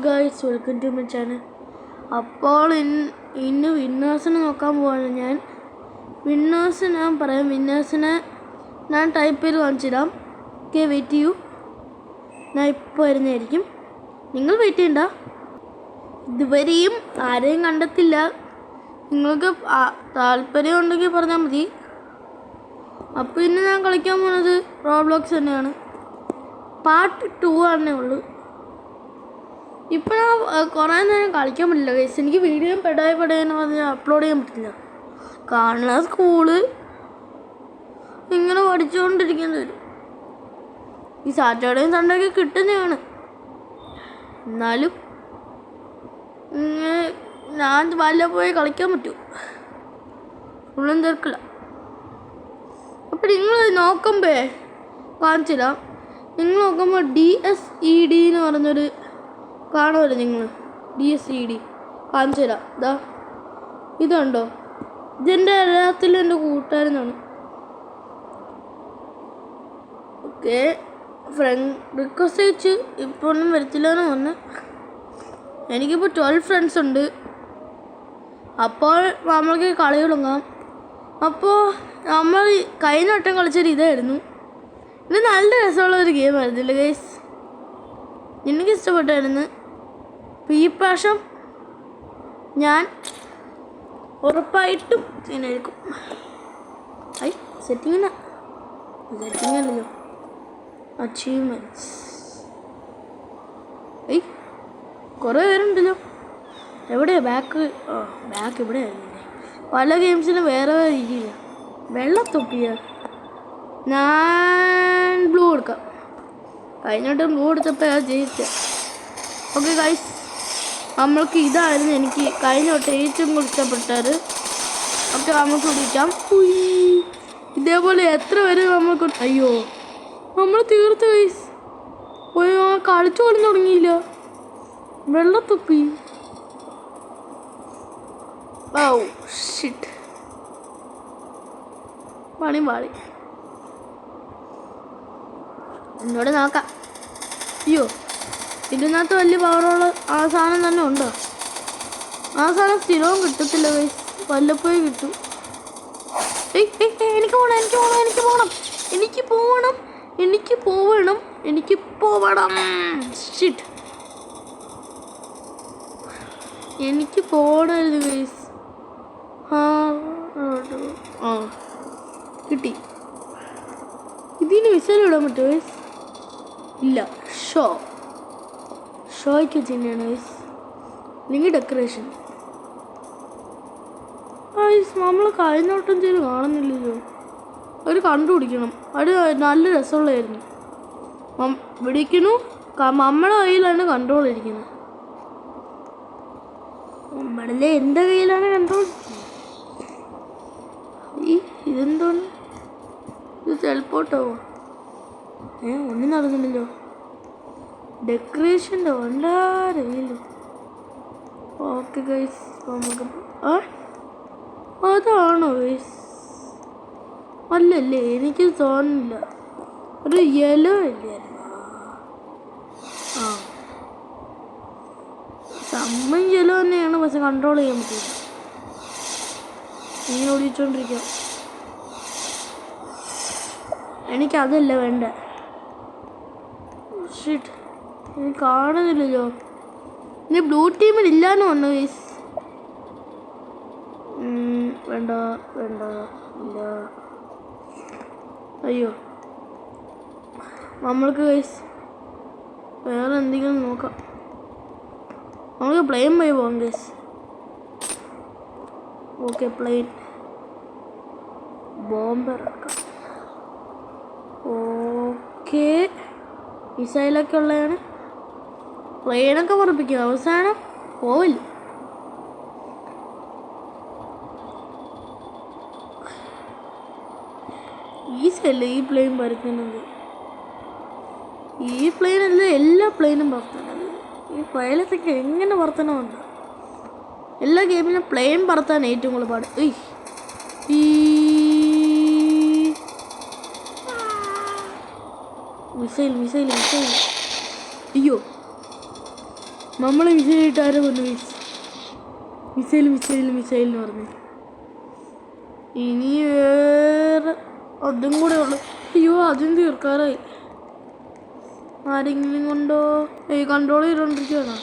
Guys, welcome to my channel. അപ്പോൾ ഇന്ന് വിന്നേഴ്സിനെ നോക്കാൻ പോവാണ് ഞാൻ. വിന്നേഴ്സ് ഞാൻ പറയാം. വിന്നേഴ്സിനെ ഞാൻ ടൈപ്പ് ചെയ്ത് കാണിച്ചിടാം. ഓക്കെ, വെയിറ്റ് ചെയ്യൂ. ഞാൻ ഇപ്പോൾ വരുന്നതായിരിക്കും. നിങ്ങൾ വെയിറ്റ് ചെയ്യണ്ട. ഇതുവരെയും ആരെയും കണ്ടെത്തില്ല. നിങ്ങൾക്ക് താല്പര്യം ഉണ്ടെങ്കിൽ പറഞ്ഞാൽ മതി. അപ്പോൾ ഇന്ന് ഞാൻ കളിക്കാൻ പോകുന്നത് റോബ്ലോക്സ് തന്നെയാണ്. പാർട്ട് 2 ആണേ ഉള്ളൂ. ഇപ്പം ഞാൻ കുറേ നേരം കളിക്കാൻ പറ്റില്ല ഗൈസ്. എനിക്ക് വീഡിയോ പെടായെന്ന് പറഞ്ഞാൽ അപ്ലോഡ് ചെയ്യാൻ പറ്റില്ല. കാണുന്ന സ്കൂള് ഇങ്ങനെ പഠിച്ചുകൊണ്ടിരിക്കേണ്ടി വരും. ഈ സാറ്റർഡേയും സൺഡേ ഒക്കെ കിട്ടുന്നതാണ്. എന്നാലും ഞാൻ വല്ല പോയി കളിക്കാൻ പറ്റൂ. ഉള്ളും തീർക്കില്ല. അപ്പം നിങ്ങൾ നോക്കുമ്പോൾ കാണിച്ചില്ല. നിങ്ങൾ നോക്കുമ്പോൾ DSED എന്ന് പറഞ്ഞൊരു കാണുമല്ലോ. നിങ്ങൾ DSED കാണിച്ചു തരാം. ഇതാ ഇതുണ്ടോ? ഇതെൻ്റെ എല്ലാത്തിലും എൻ്റെ കൂട്ടുകാരനാണ്. ഓക്കെ, ഫ്രണ്ട് റിക്വസ്റ്റ് അയച്ച് ഇപ്പോൾ ഒന്നും വരത്തില്ലെന്ന് വന്ന്. എനിക്കിപ്പോൾ 12 ഫ്രണ്ട്സ് ഉണ്ട്. അപ്പോൾ നമ്മൾക്ക് കളി തുടങ്ങാം. അപ്പോൾ നമ്മൾ കഴിഞ്ഞ വട്ടം കളിച്ചൊരു ഇതായിരുന്നു. ഇത് നല്ല രസമുള്ളൊരു ഗെയിമായിരുന്നില്ല ഗൈസ്? എനിക്കിഷ്ടപ്പെട്ടായിരുന്നു. അപ്പോൾ ഈ പ്രാവശ്യം ഞാൻ ഉറപ്പായിട്ടും ഇതിനെടുക്കും. സെറ്റിങ്ങല്ലോ അച്ചീവ്മെൻറ്റ്സ്. കുറേ പേരുണ്ടല്ലോ. എവിടെയാണ് ബാക്ക്? ബാക്ക് ഇവിടെ ആയിരുന്നില്ലേ? പല ഗെയിംസിനും വേറെ രീതിയില്ല. വെള്ളത്തൊപ്പിയ ഞാൻ ബ്ലൂ കൊടുക്കാം. കഴിഞ്ഞിട്ട് ബ്ലൂ എടുത്തപ്പോൾ ജയിച്ച. ഓക്കെ ഗൈസ്, നമ്മൾക്ക് ഇതായിരുന്നു എനിക്ക് കഴിഞ്ഞ തൊട്ട് ഏറ്റവും ഇഷ്ടപ്പെട്ടത്. ഓക്കെ, നമുക്ക് വിളിക്കാം. ഇതേപോലെ എത്ര പേര് നമ്മൾക്ക്? അയ്യോ, നമ്മൾ തീർത്ത് ഗൈസ്. കളിച്ചു കളി തുടങ്ങിയില്ല. വെള്ളത്തൊപ്പി. ഷിറ്റ്, പാളി എന്നോട് നോക്കാം. അയ്യോ, ഇതിനകത്ത് വലിയ പവറുള്ള ആ സാധനം തന്നെ ഉണ്ടോ? ആ സാധനം സ്ഥിരവും കിട്ടത്തില്ല ഗൈസ്, വല്ലപ്പോഴും കിട്ടും. എനിക്ക് പോവണം. ഷിറ്റ്, എനിക്ക് പോകണമായിരുന്നു ഗൈസ്. കിട്ടി. ഇതിന് വിസൽ ഇടാൻ പറ്റുമോ ഗൈസ്? ഇല്ല. ഷോയ്ക്ക് തന്നെയാണ് ഗൈസ്. അല്ലെങ്കിൽ ഡെക്കറേഷൻ. നമ്മൾ കഴിഞ്ഞോട്ടം ചെയ്ത് കാണുന്നില്ലല്ലോ. അവർ കണ്ടുപിടിക്കണം. അത് നല്ല രസമുള്ളതായിരുന്നു. പിടിക്കുന്നു. നമ്മളെ കയ്യിലാണ് കൺട്രോൾ ഇരിക്കുന്നത്. നമ്മളല്ലേ എൻ്റെ കയ്യിലാണ് കൺട്രോൾ. ഇതെന്തോന്ന്? ഇത് ടെലിപ്പോർട്ടാവോ? ഒന്നും നടന്നില്ലല്ലോ. ഡെക്കറേഷൻ്റെ വല്ലാറില്ലല്ലോ. ഓക്കെ ഗൈസ്, നമുക്ക് അതാണോ ഗൈസ്? അല്ലല്ലേ, എനിക്ക് തോന്നുന്നില്ല. ഒരു യെല്ലോ അല്ലായിരുന്നു. സമ്മൻ യെല്ലോ തന്നെയാണ്, പക്ഷെ കൺട്രോൾ ചെയ്യാൻ പറ്റില്ല. ഇങ്ങനെ ഓടിച്ചോണ്ടിരിക്കാം. എനിക്കതല്ല വേണ്ട. ഷിറ്റ്, എനിക്ക് കാണുന്നില്ലല്ലോ. ഇനി ബ്ലൂ ടീമിൽ ഇല്ലാന്ന് പറഞ്ഞു ഗൈസ്. വേണ്ട ഇല്ല. അയ്യോ, നമ്മൾക്ക് ഗൈസ് വേറെ എന്തെങ്കിലും നോക്കാം. നമുക്ക് പ്ലെയിൻ പോയി പോകാം ഗൈസ്. ഓക്കെ, പ്ലെയിൻ ബോംബർ ആക്കാം. ഓക്കെ, മിസൈലൊക്കെ ഉള്ളതാണ്. പ്ലെയിനൊക്കെ പറപ്പിക്കും. അവസാനം പോവില്ല. ഈസിയല്ലേ ഈ പ്ലെയിൻ പറക്കുന്നത്? ഈ പ്ലെയിൻ അല്ല, എല്ലാ പ്ലെയിനും പറത്താനത്. ഈ പൈലത്തൊക്കെ എങ്ങനെ പറത്തണമുണ്ട്? എല്ലാ ഗെയിമിലും പ്ലെയിൻ പറത്താൻ ഏറ്റവും കൂടുതൽ പാട്. മിസൈൽ. അയ്യോ, നമ്മൾ മിസൈലിട്ട് ആരെ പറഞ്ഞു മിസൈൽ എന്ന് പറഞ്ഞു. ഇനി വേറെ അതും കൂടെ ഉള്ളു. അയ്യോ അതും തീർക്കാറായി. ആരെങ്കിലും കൊണ്ടോ കൺട്രോൾ ചെയ്തോണ്ടിരിക്കുകയാണ്.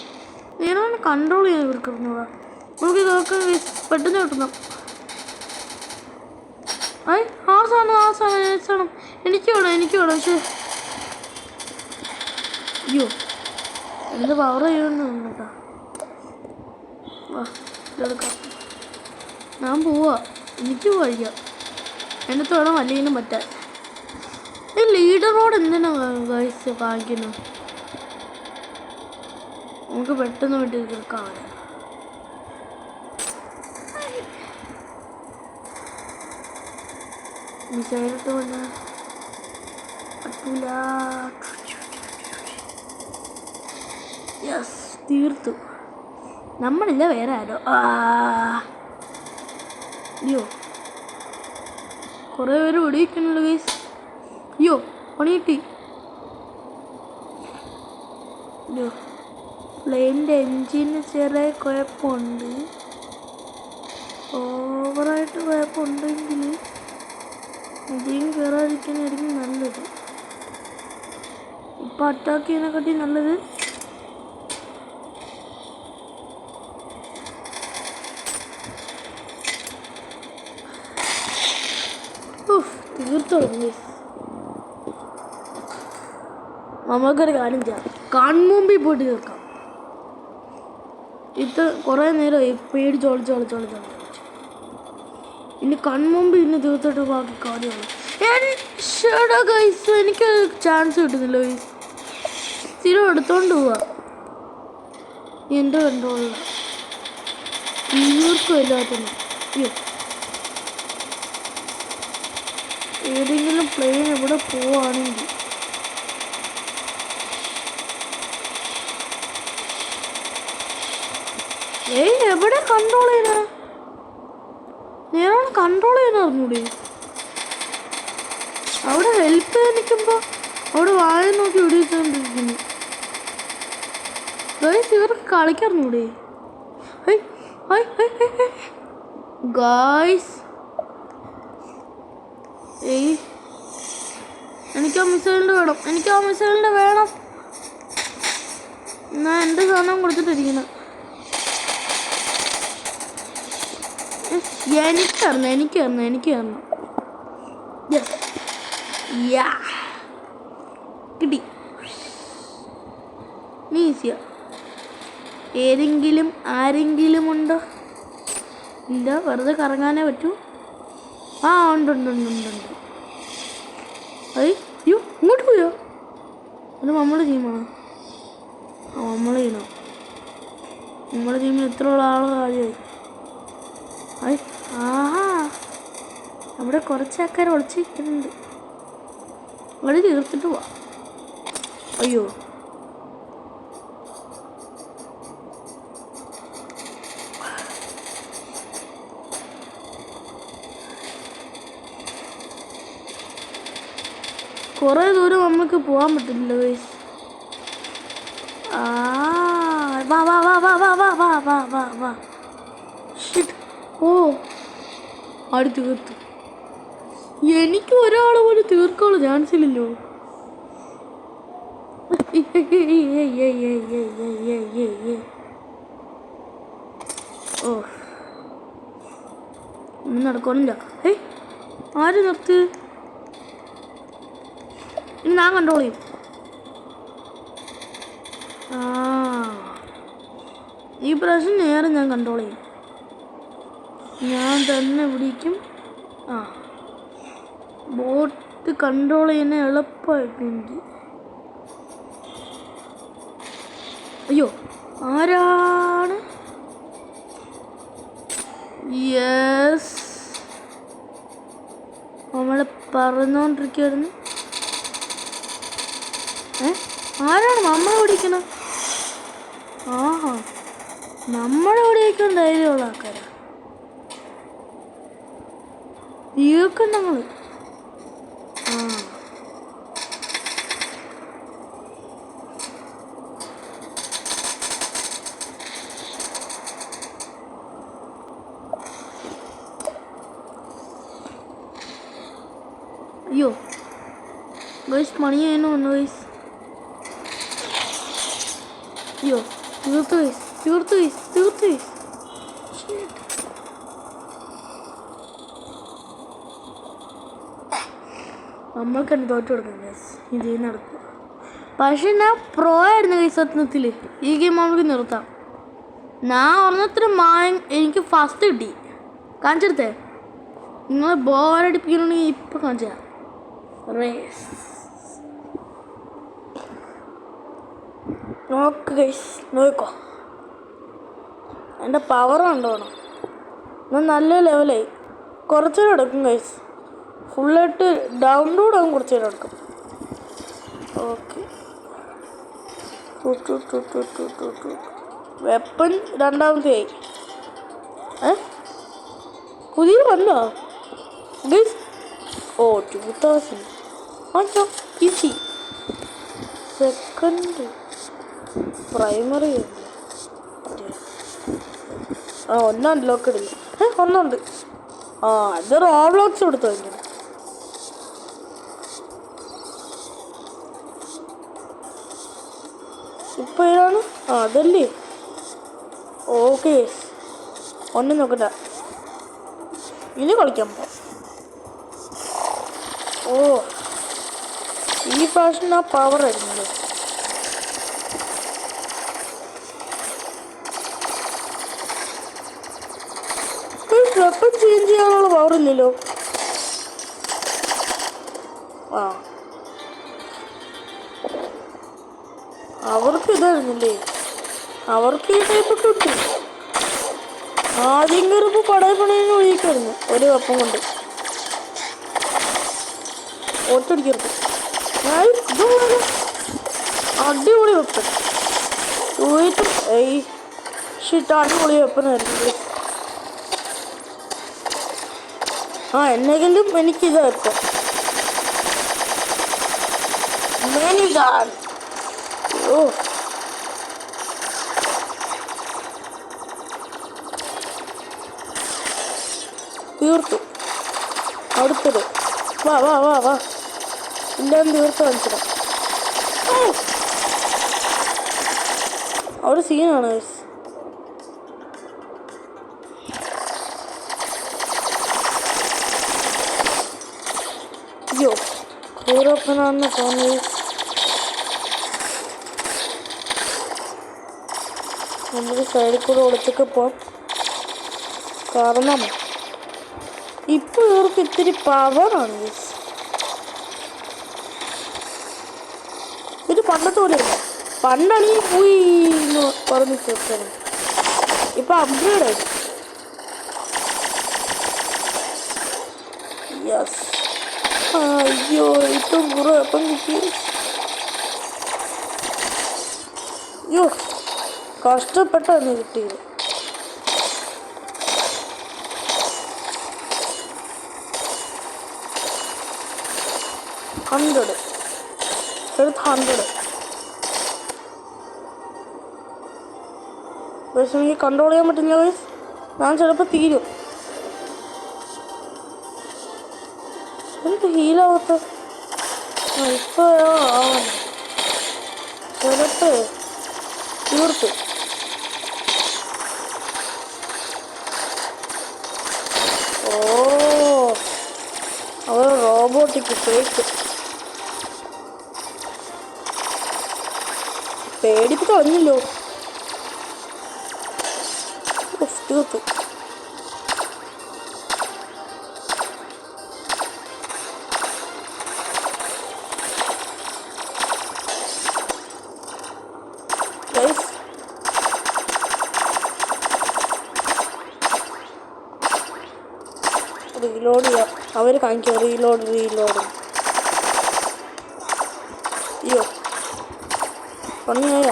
ഞാനാണ് കൺട്രോൾ ചെയ്യാൻ ഇവർക്കിരുന്നതാ. നമുക്ക് ഇതൊക്കെ പെട്ടെന്ന് കിട്ടണം. ആ സാധനം എനിക്ക് വേണം. പക്ഷേ അയ്യോ എന്ത് പവർ ചെയ്യുന്നു കേട്ടോ. വാ ഇതെടുക്കാം. ഞാൻ പോവാ. എനിക്ക് കഴിക്കാം. എൻ്റെ വേണം അല്ലെങ്കിലും പറ്റാൻ. ഈ ലീഡറോട് എന്തിനാ ഗൈസ് കാണിക്കുന്നു? നമുക്ക് പെട്ടെന്ന് വേണ്ടി തീർക്കാം. മിസൈലിട്ട് വന്ന് പറ്റൂല. യെസ് തീർത്തു. നമ്മളില്ല വേറെ ആരോ. അയ്യോ കുറേ പേര് വെടിവെക്കണല്ലോ ഗൈസ്. അയ്യോ പണി കിട്ടി. അയ്യോ പ്ലെയിനിൻ്റെ എൻജിന് ചെറിയ കുഴപ്പമുണ്ട്. ഓവറായിട്ട് കുഴപ്പമുണ്ടെങ്കിൽ അധികം കയറാതിരിക്കാനായിരിക്കും നല്ലത്. ഇപ്പം അറ്റാക്ക് ചെയ്യുന്നതിനെക്കാട്ടി നല്ലത് തീർത്തോളൂ. നമുക്കൊരു കാര്യം ചെയ്യാം. കൺമുമ്പിൽ പോയിട്ട് തീർക്കാം. ഇത് കുറേ നേരമായി പേടിച്ചോളിച്ചോളിച്ചോളി. ഇനി കൺമുമ്പിൽ ഇന്ന് തീർത്തിട്ട് ബാക്കി കാര്യമാണ്. ഗൈസ് എനിക്ക് ചാൻസ് കിട്ടുന്നില്ല ഗൈസ്. സ്ഥിരം എടുത്തോണ്ട് പോവാ. എൻ്റെ കൺട്രോളില്ല തീർക്കും എല്ലാത്തിനും. അയ്യോ ഏതെങ്കിലും പ്ലെയിൻ എവിടെ പോവാണെങ്കിൽ എവിടെ കൺട്രോൾ ചെയ്യാനാ? ഞാൻ കൺട്രോൾ ചെയ്യാൻ അറിഞ്ഞൂടെ? അവിടെ ഹെൽപ്പ് ചെയ്യാൻ നിൽക്കുമ്പോൾ അവിടെ വായ നോക്കി വെടിവെച്ചുകൊണ്ടിരിക്കുന്നു. ഗൈസ് ഇവർക്ക് കളിക്കറിഞ്ഞൂടെ? ഗൈസ് എനിക്ക് ആ മിസൈലിൻ്റെ വേണം. ഞാൻ എൻ്റെ സാധനം കൊടുത്തിട്ടിരിക്കണം. എനിക്ക് തരണം. കിട്ടി. ഈസിയാ. ആരെങ്കിലും ഉണ്ടോ? ഇല്ല, വെറുതെ കറങ്ങാനേ പറ്റൂ. ഉണ്ട്. അയ്യോ ഇങ്ങോട്ട് പോയോ? അത് നമ്മുടെ ടീമാണോ? നമ്മളെ ടീമോ? നമ്മുടെ ടീമിൽ എത്ര ആൾ കാര്യമായി? അവിടെ കുറച്ച് ആൾക്കാർ ഒളിച്ചിരിക്കുന്നുണ്ട്. അവിടെ തീർത്തിട്ട് പോവാ. അയ്യോ കുറേ ദൂരം നമുക്ക് പോകാൻ പറ്റില്ല ഗൈസ്. വാ. ഓ ആടി തീർത്തു. എനിക്ക് ഒരാളെ പോലും തീർക്കാനുള്ള ചാൻസ് ഇല്ലല്ലോ. ഓ ഒന്നും നടക്കാനില്ല. ആര് നിർത്ത്? ഇനി ഞാൻ കൺട്രോൾ ചെയ്യും. ഈ പ്രാവശ്യം നേരെ ഞാൻ കൺട്രോൾ ചെയ്യും. ഞാൻ തന്നെ പിടിക്കും. ബോട്ട് കൺട്രോൾ ചെയ്യുന്ന എളുപ്പമായിട്ടുണ്ട്. അയ്യോ ആരാണ്? യെസ് നമ്മൾ പറഞ്ഞോണ്ടിരിക്കുകയായിരുന്നു. ആരാണ് നമ്മളെ ഓടിക്കണം? നമ്മളെ ഓടിയേക്കാൻ ധൈര്യമുള്ള ആൾക്കാരാ. തീർക്കും ഞങ്ങൾ. ഗൈസ് മണി ആയിരുന്നു വന്നു ഗൈസ്. അയ്യോ തീർത്തു ഗൈസ്, തീർത്തു ഗൈസ്, തീർത്തു ഗൈസ്. നമ്മൾക്ക് തന്നെ തോറ്റു കൊടുക്കാം ഗൈസ്, ഇത് നടക്കും. പക്ഷെ ഞാൻ പ്രോ ആയിരുന്നു ഗൈസ് സത്യത്തിൽ. ഈ ഗെയിം നമുക്ക് നിർത്താം. ഞാൻ ഒരെണ്ണത്തിന് എനിക്ക് ഫസ്റ്റ് കിട്ടി. കാണിച്ചെടുത്തേ, നിങ്ങൾ ബോറടിപ്പിക്കണമെങ്കിൽ ഇപ്പം കാണിച്ചു തരാം. റേസ് നോക്ക് ഗൈസ്, നോക്കോ എൻ്റെ പവർ കണ്ടോണം. ഞാൻ നല്ല ലെവലായി. കുറച്ച് നേരം എടുക്കും ഗൈസ്, ഫുള്ളായിട്ട് ഡൗൺലോഡ് ആകും, കുറച്ച് നേരം എടുക്കും. ഓക്കെ വെപ്പൺ രണ്ടാമത്തെ ആയി. പുതിയ വന്നോ ഗൈസ്? ഓ 2000 ആച്ചോ ഈസി. സെക്കൻഡ് പ്രൈമറി ഒന്നും അൺലോക്ക് ഇടില്ല. ഒന്നുണ്ട്. അത് റോബ്ലോക്സ് കൊടുത്തു കഴിഞ്ഞു. ഇപ്പം ഏതാണ്? അതല്ലേ. ഓക്കെ ഒന്നും നോക്കണ്ട, ഇനി കളിക്കാൻ പോ. ഓ ഈ പ്രാവശ്യം ആ പവർ ആയിരുന്നല്ലോ. വെപ്പൺ ചേഞ്ച് ചെയ്യാനുള്ള പവർ ഇല്ലല്ലോ. അവർക്ക് ഇതായിരുന്നില്ലേ, അവർക്ക് ഈ ടൈപ്പ് കിട്ടും. ആദ്യം കയറിപ്പോൾ പടയപ്പണേന്ന് ഒഴിക്കായിരുന്നു ഒരു വെപ്പം കൊണ്ട്. ഒറ്റടിക്കരുത്. അടിപൊളി വെപ്പൻ. അടിപൊളി വെപ്പനായിരുന്നു. എന്നെങ്കിലും എനിക്കിതായിരുന്നു. ഓ തീർത്തു. അടുത്തത് വാ വാ വാ വാ ഇല്ലാന്ന് തീർത്ത് കാണിച്ചിടാം. അവിടെ സീനാണ്. അയ്യോ ഹീറോപ്പനാണെന്ന് തോന്നി. നമ്മൾ സൈഡിൽ കൂടെ ഒളിച്ചൊക്കെ പോവാം. കാരണം ഇപ്പോൾ ഇവർക്ക് ഇത്തിരി പവറാണ്. ഇത് പണ്ടത്തെ പോലെയല്ല. പണ്ടാണെങ്കിൽ പോയി എന്ന് പറഞ്ഞ് തീർച്ചാണ്. ഇപ്പം അപ്ഗ്രേഡ് ആയി. യെസ്. അയ്യോ ഏറ്റവും കുറേ അപ്പം കിട്ടി. അയ്യോ കഷ്ടപ്പെട്ടാണ് കിട്ടിയത്. ഹൺഡ്രഡ് എടുത്ത് 100. പക്ഷെ എനിക്ക് കൺട്രോൾ ചെയ്യാൻ പറ്റില്ല ഗൈസ്. ഞാൻ ചിലപ്പോൾ തീരും. എനിക്ക് ഹീലാവാത്ത ഇപ്പോൾ ആവാണ്. ചിലപ്പോൾ തീർത്ത്. ഓ അവർ റോബോട്ടിക്ക് ഫേക്ക് പേടിപ്പിച്ച് കളഞ്ഞല്ലോ. തീർത്തു. റീലോഡ് ചെയ്യാം. അവർ കാണിക്കുക റീലോഡ്. അയ്യോ പണിയായ.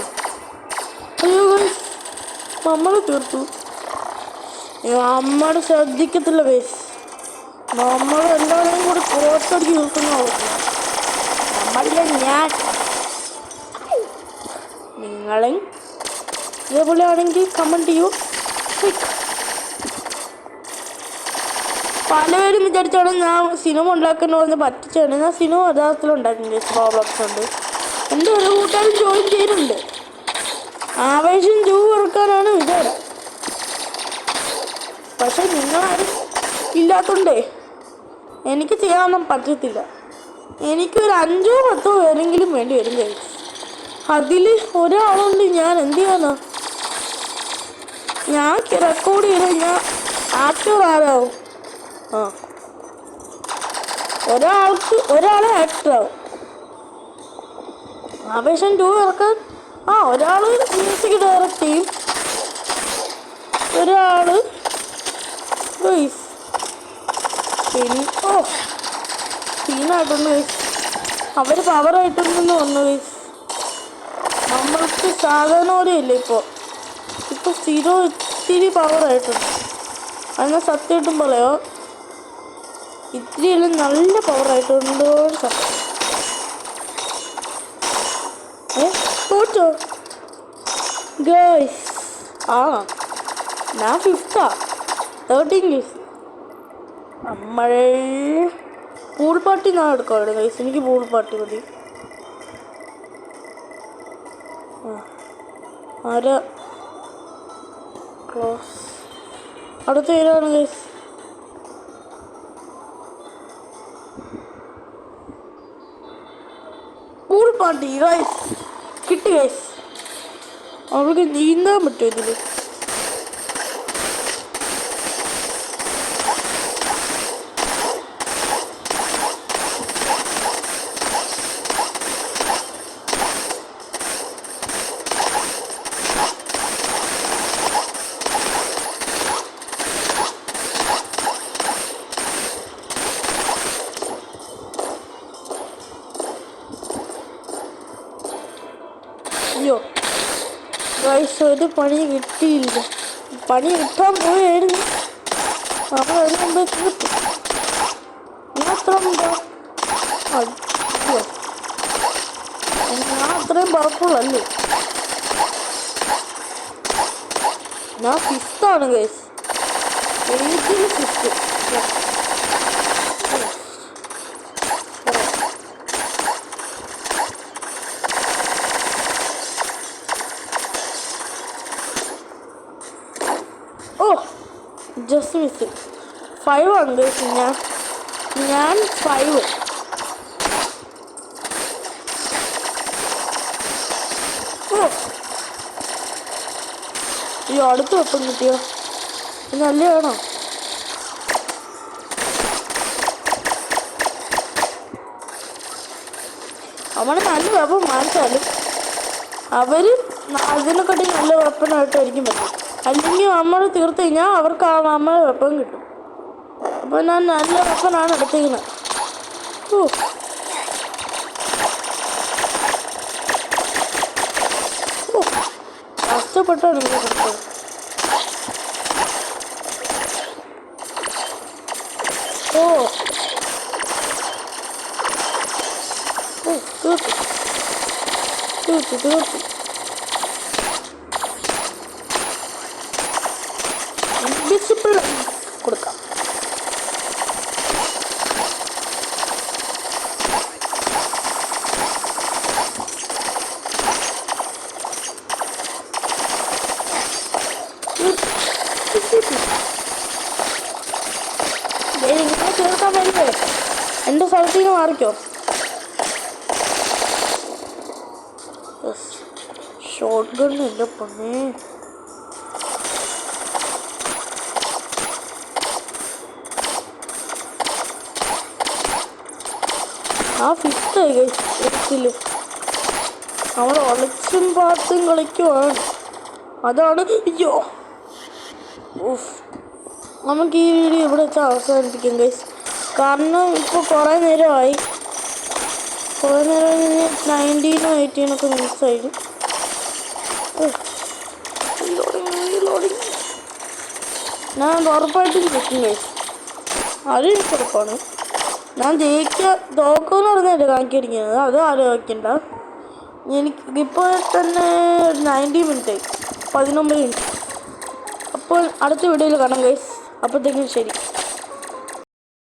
അയ്യോ നമ്മൾ തീർത്തു. നമ്മൾ ശ്രദ്ധിക്കത്തില്ല വേസ്. നമ്മൾ എല്ലാവരെയും കൂടി കോട്ടടിച്ച് തീർക്കുന്ന നമ്മളിലെ ഞാൻ. നിങ്ങളെ ഇതേപോലെ ആണെങ്കിൽ കമൻറ്റ് ചെയ്യൂ. പലവരും വിചാരിച്ചാണ് ഞാൻ സിനിമ ഉണ്ടാക്കുന്ന പറഞ്ഞ് പറ്റിച്ചാണ്. ഞാൻ സിനിമ യഥാർത്ഥത്തിലുണ്ടായിരുന്നു. പ്രോബ്ലംസ് ഉണ്ട്. എൻ്റെ ഒരു കൂട്ടുകാരും ജോയിൻ ചെയ്യുന്നുണ്ട്. ആവേശം 2 ഇറക്കാനാണ് വിചാരം. പക്ഷെ നിങ്ങളാരും ഇല്ലാത്തതുകൊണ്ടേ എനിക്ക് ചെയ്യാനൊന്നും പറ്റത്തില്ല. എനിക്കൊരു 5-10 പേരെങ്കിലും വേണ്ടി വരും ഗൈസ്. അതിൽ ഒരാളുണ്ട്. ഞാൻ എന്ത് ചെയ്യാനാ? ഞാൻ റെക്കോർഡ് ചെയ്ത് ഞാൻ ആക്ടർ ആരാവും. ഒരാളെ ആക്ടറാവും. ആവേശം 2 ഇറക്കാൻ ഒരാൾ മ്യൂസിക് ഡയറക്റ്റ് ചെയ്യും, ഒരാൾ ഗൈസ് സീനായിട്ടുണ്ട് ഗൈസ്. അവർ പവറായിട്ടുണ്ടെന്ന് പറഞ്ഞു ഗൈസ്. നമ്മൾക്ക് സാധാരണ പോലെയല്ല ഇപ്പോൾ സ്ഥിരം ഇത്തിരി പവറായിട്ടുണ്ട്. അതിനെ സത്യമായിട്ടും പറയോ, ഇത്തിരിയെല്ലാം നല്ല പവറായിട്ടുണ്ടോ സത്യം. തോറ്റോ ഗൈസ്? ഞാൻ 5th 13 ഗൈസ്. നമ്മൾ പൂൾ പാർട്ടി ഞാൻ എടുക്കാറുണ്ട് ഗൈസ്. എനിക്ക് പൂൾ പാർട്ടി മതി. ആരാ ക്ലോസ്? അടുത്ത പേരാണ് ഗൈസ്. പൂൾ പാർട്ടി ഗൈസ് കിട്ടി ഗൈസ്. അവർക്ക് നീന്താൻ പറ്റുമോ ഇതിൽ? അയ്യോ ഗൈസ്, ഒരു പണി കിട്ടിയില്ല. പണി കിട്ടാൻ പോയായിരുന്നു. നമ്മൾ അതിന് മുമ്പേ തീർത്തു. ഞാൻ അത്രയും പവർഫുള്ളല്ലേ? ഞാൻ 5th ആണ് ഗൈസ്. എനിക്ക് 5th. Just miss. 5 ആണ് ഗൈസ്. ഞാൻ 5. ഈ അടുത്ത് വെപ്പം കിട്ടിയോ? നല്ലതാണോ? അവന് നല്ല വെപ്പം വാങ്ങിച്ചാലും അവർ അതിനെക്കാട്ടി നല്ല വെപ്പനായിട്ടായിരിക്കും പറ്റും. അല്ലെങ്കിൽ നമ്മൾ തീർത്ത് കഴിഞ്ഞാൽ അവർക്ക് നമ്മളെ വെപ്പം കിട്ടും. അപ്പോൾ ഞാൻ നല്ല വെപ്പനാണ് എടുത്തിരിക്കുന്നത്. കഷ്ടപ്പെട്ടാണ് ഇങ്ങനെ കൊടുത്തത്. തീർത്തു. ഇൻവിസിബിൾ കൊടുക്കാം. ഇങ്ങനെ ചേർക്കാൻ വരില്ലേ? എൻ്റെ സ്ഥലത്ത് നിന്ന് മാറിക്കോ. ഷോട്ട് ഗണ്ണില്ല പൊന്നേ. ആ 5th ആയി ഗൈസ്. നമ്മൾ ഒളിച്ചും പാത്തും കളിക്കുവാണ്. അതാണ്. അയ്യോ നമുക്ക് ഈ വീഡിയോ ഇവിടെ വെച്ച് അവസാനിപ്പിക്കാം ഗൈസ്. കാരണം ഇപ്പോൾ കുറേ നേരമായി 19 18 മിനിറ്റ്സായിരുന്നു. ഞാൻ ഉറപ്പായിട്ടും ജയിക്കും ഗൈസ്. അത് എനിക്ക് ഉറപ്പാണ്. ഞാൻ തോക്കുമെന്ന് പറഞ്ഞാൽ കാണിക്കടിക്കുന്നത്. അത് ആലോചിക്കണ്ട. എനിക്ക് ഇപ്പോൾ തന്നെ 90 മിനിറ്റായി, 19 മിനിറ്റ്. അപ്പോൾ അടുത്ത വീഡിയോയിൽ കാണാം ഗൈസ്. അപ്പോഴത്തേക്കും ശരി.